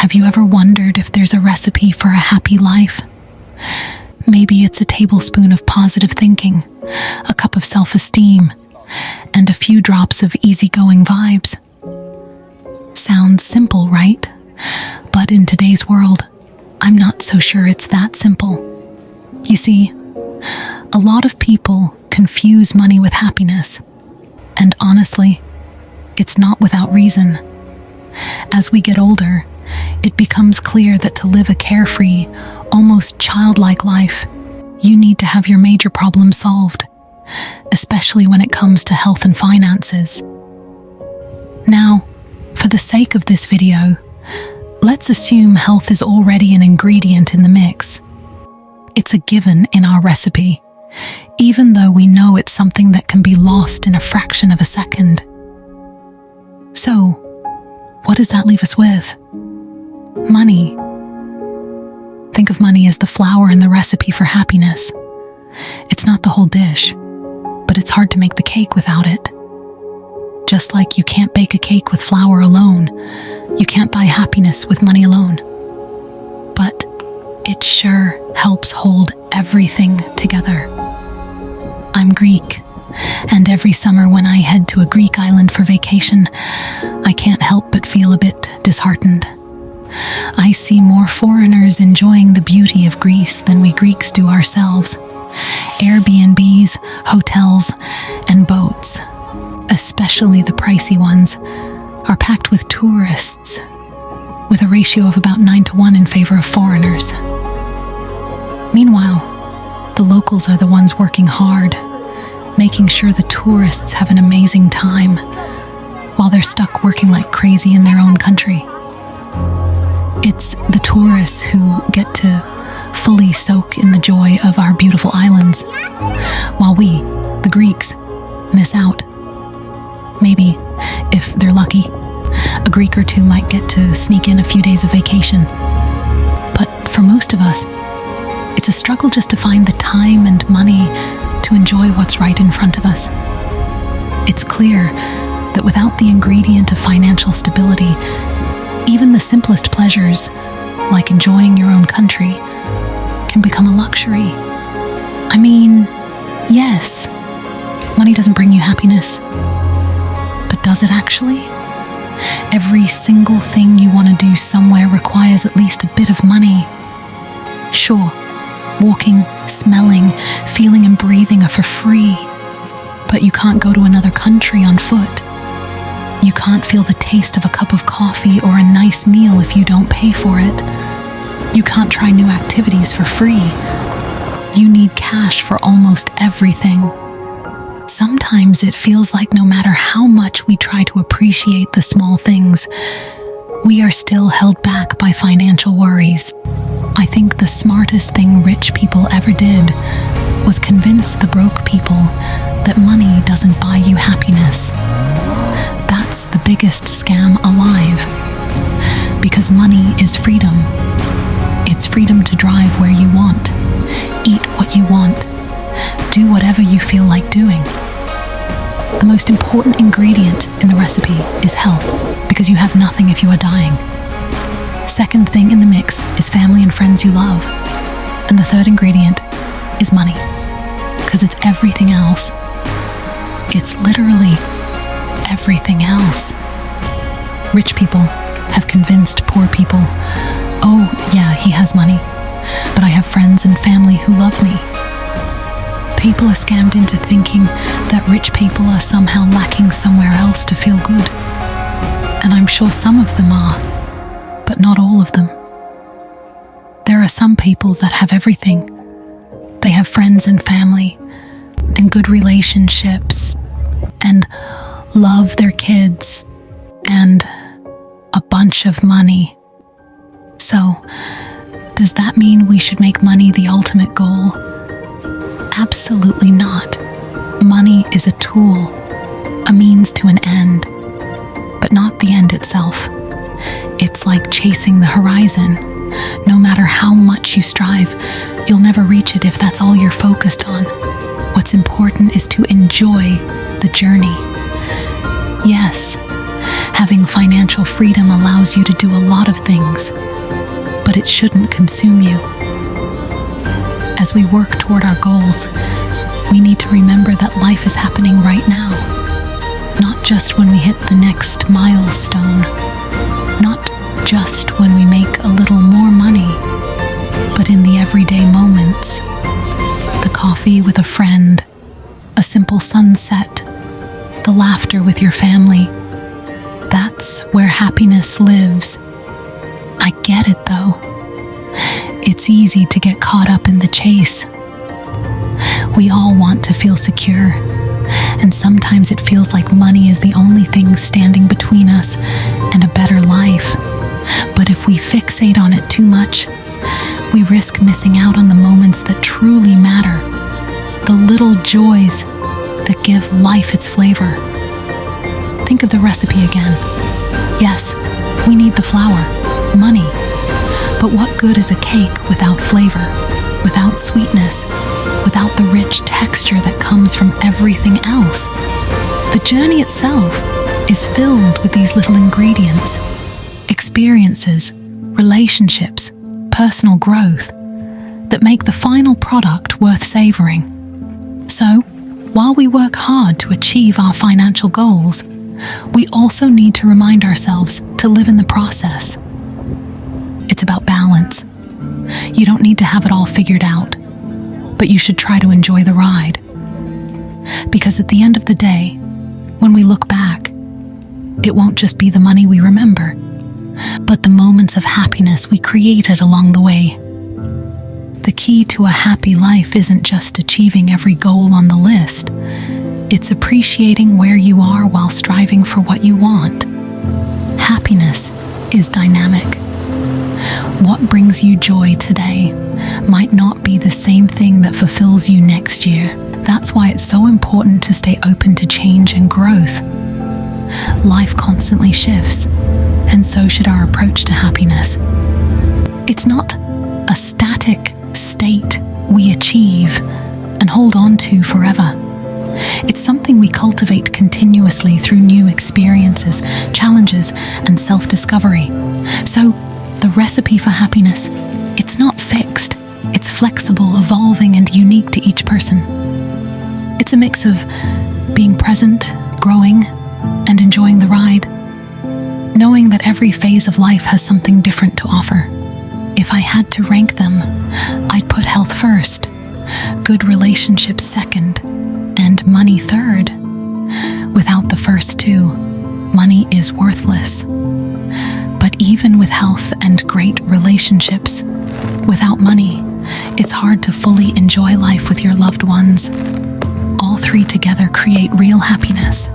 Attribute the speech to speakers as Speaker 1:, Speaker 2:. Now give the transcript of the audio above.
Speaker 1: Have you ever wondered if there's a recipe for a happy life? Maybe it's a tablespoon of positive thinking, a cup of self-esteem, and a few drops of easygoing vibes. Sounds simple, right? But in today's world, I'm not so sure it's that simple. You see, a lot of people confuse money with happiness. And honestly, it's not without reason. As we get older, it becomes clear that to live a carefree, almost childlike life, you need to have your major problems solved, especially when it comes to health and finances. Now, for the sake of this video, let's assume health is already an ingredient in the mix. It's a given in our recipe, even though we know it's something that can be lost in a fraction of a second. So, what does that leave us with? Money. Think of money as the flour in the recipe for happiness. It's not the whole dish, but it's hard to make the cake without it. Just like you can't bake a cake with flour alone, you can't buy happiness with money alone. But it sure helps hold everything together. I'm Greek, and every summer when I head to a Greek island for vacation, I can't help but feel a bit disheartened. I see more foreigners enjoying the beauty of Greece than we Greeks do ourselves. Airbnbs, hotels, and boats, especially the pricey ones, are packed with tourists, with a ratio of about 9-to-1 in favor of foreigners. Meanwhile, the locals are the ones working hard, making sure the tourists have an amazing time, while they're stuck working like crazy in their own country. It's the tourists who get to fully soak in the joy of our beautiful islands, while we, the Greeks, miss out. Maybe, if they're lucky, a Greek or two might get to sneak in a few days of vacation. But for most of us, it's a struggle just to find the time and money to enjoy what's right in front of us. It's clear that without the ingredient of financial stability, even the simplest pleasures, like enjoying your own country, can become a luxury. I mean, yes, money doesn't bring you happiness, but does it actually? Every single thing you want to do somewhere requires at least a bit of money. Sure, walking, smelling, feeling and breathing are for free, but you can't go to another country on foot. You can't feel the taste of a cup of coffee or a nice meal if you don't pay for it. You can't try new activities for free. You need cash for almost everything. Sometimes it feels like no matter how much we try to appreciate the small things, we are still held back by financial worries. I think the smartest thing rich people ever did was convince the broke people that money doesn't buy you happiness. That's the biggest scam alive. Because money is freedom. It's freedom to drive where you want, eat what you want, do whatever you feel like doing. The most important ingredient in the recipe is health, because you have nothing if you are dying. Second thing in the mix is family and friends you love. And the third ingredient is money, because it's everything else. It's literally everything else. Rich people have convinced poor people, oh yeah, he has money, but I have friends and family who love me. People are scammed into thinking that rich people are somehow lacking somewhere else to feel good. And I'm sure some of them are, but not all of them. There are some people that have everything. They have friends and family, and good relationships, and love their kids, and a bunch of money. So, does that mean we should make money the ultimate goal? Absolutely not. Money is a tool, a means to an end, but not the end itself. It's like chasing the horizon. No matter how much you strive, you'll never reach it if that's all you're focused on. What's important is to enjoy the journey. Yes, Having financial freedom allows you to do a lot of things, but it shouldn't consume you. As we work toward our goals, we need to remember that life is happening right now, not just when we hit the next milestone, not just when we make a little more money, but in the everyday moments. The coffee with a friend, a simple sunset, the laughter with your family. That's where happiness lives. I get it though. It's easy to get caught up in the chase. We all want to feel secure, and sometimes it feels like money is the only thing standing between us and a better life. But if we fixate on it too much, we risk missing out on the moments that truly matter, the little joys that give life its flavor. Think of the recipe again. Yes, we need the flour, money, but what good is a cake without flavor, without sweetness, without the rich texture that comes from everything else? The journey itself is filled with these little ingredients, experiences, relationships, personal growth that make the final product worth savoring. So, while we work hard to achieve our financial goals, we also need to remind ourselves to live in the process. It's about balance. You don't need to have it all figured out, but you should try to enjoy the ride. Because at the end of the day, when we look back, it won't just be the money we remember, but the moments of happiness we created along the way. The key to a happy life isn't just achieving every goal on the list. It's appreciating where you are while striving for what you want. Happiness is dynamic. What brings you joy today might not be the same thing that fulfills you next year. That's why it's so important to stay open to change and growth. Life constantly shifts, and so should our approach to happiness. It's not a static state we achieve and hold on to forever. It's something we cultivate continuously through new experiences, challenges, and self-discovery. So, the recipe for happiness, it's not fixed. It's flexible, evolving, and unique to each person. It's a mix of being present, growing, and enjoying the ride, knowing that every phase of life has something different to offer. If I had to rank them, I'd put health first, good relationships second, and money third. Without the first two, money is worthless. But even with health and great relationships, without money, it's hard to fully enjoy life with your loved ones. All three together create real happiness.